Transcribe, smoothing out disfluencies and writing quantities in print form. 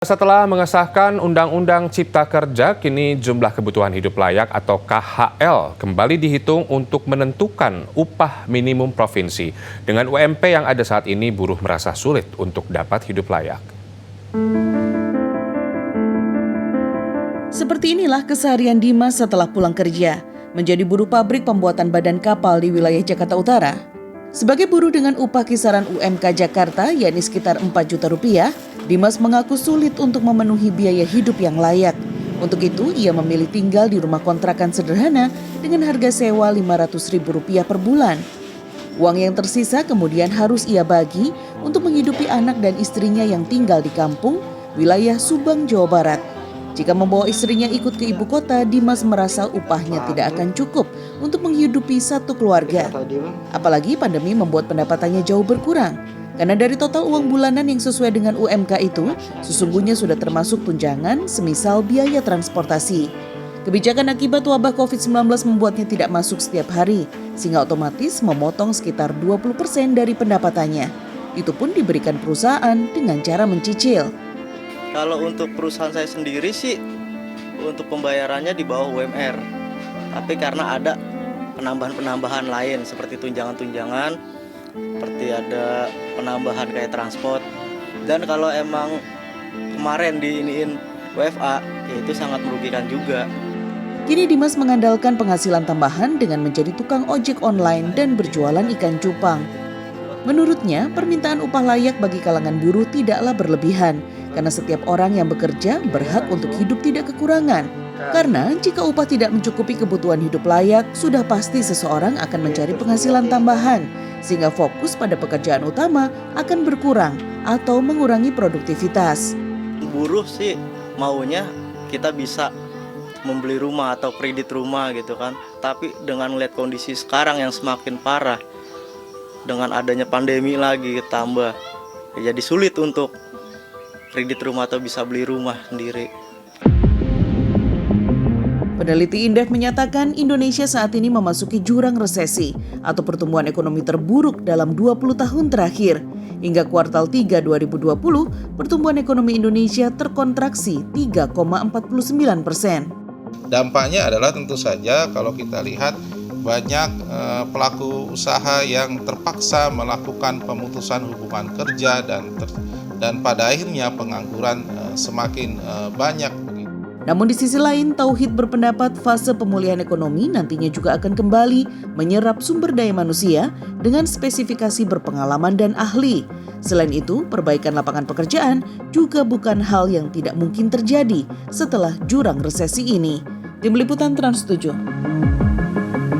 Setelah mengesahkan Undang-Undang Cipta Kerja, kini jumlah kebutuhan hidup layak atau KHL kembali dihitung untuk menentukan upah minimum provinsi. Dengan UMP yang ada saat ini, buruh merasa sulit untuk dapat hidup layak. Seperti inilah keseharian Dimas setelah pulang kerja, menjadi buruh pabrik pembuatan badan kapal di wilayah Jakarta Utara. Sebagai buruh dengan upah kisaran UMK Jakarta, yakni sekitar 4 juta rupiah, Dimas mengaku sulit untuk memenuhi biaya hidup yang layak. Untuk itu, ia memilih tinggal di rumah kontrakan sederhana dengan harga sewa Rp500.000 per bulan. Uang yang tersisa kemudian harus ia bagi untuk menghidupi anak dan istrinya yang tinggal di kampung, wilayah Subang, Jawa Barat. Jika membawa istrinya ikut ke ibu kota, Dimas merasa upahnya tidak akan cukup untuk menghidupi satu keluarga. Apalagi pandemi membuat pendapatannya jauh berkurang. Karena dari total uang bulanan yang sesuai dengan UMK itu, sesungguhnya sudah termasuk tunjangan semisal biaya transportasi. Kebijakan akibat wabah COVID-19 membuatnya tidak masuk setiap hari, sehingga otomatis memotong sekitar 20% dari pendapatannya. Itu pun diberikan perusahaan dengan cara mencicil. Kalau untuk perusahaan saya sendiri sih, untuk pembayarannya di bawah UMR. Tapi karena ada penambahan-penambahan lain seperti tunjangan-tunjangan, seperti ada penambahan kayak transport. Dan kalau emang kemarin diiniin WFA, ya itu sangat merugikan juga. Kini Dimas mengandalkan penghasilan tambahan dengan menjadi tukang ojek online dan berjualan ikan cupang. Menurutnya, permintaan upah layak bagi kalangan buruh tidaklah berlebihan, karena setiap orang yang bekerja berhak untuk hidup tidak kekurangan. Karena jika upah tidak mencukupi kebutuhan hidup layak, sudah pasti seseorang akan mencari penghasilan tambahan, sehingga fokus pada pekerjaan utama akan berkurang atau mengurangi produktivitas. Buruh sih maunya kita bisa membeli rumah atau kredit rumah gitu kan. Tapi dengan melihat kondisi sekarang yang semakin parah, dengan adanya pandemi lagi tambah, ya jadi sulit untuk kredit rumah atau bisa beli rumah sendiri. Peneliti Indef menyatakan Indonesia saat ini memasuki jurang resesi atau pertumbuhan ekonomi terburuk dalam 20 tahun terakhir. Hingga kuartal 3 2020, pertumbuhan ekonomi Indonesia terkontraksi 3,49%. Dampaknya adalah tentu saja kalau kita lihat banyak pelaku usaha yang terpaksa melakukan pemutusan hubungan kerja dan pada akhirnya pengangguran semakin banyak. Namun di sisi lain, Tauhid berpendapat fase pemulihan ekonomi nantinya juga akan kembali menyerap sumber daya manusia dengan spesifikasi berpengalaman dan ahli. Selain itu, perbaikan lapangan pekerjaan juga bukan hal yang tidak mungkin terjadi setelah jurang resesi ini. Tim Liputan Trans 7.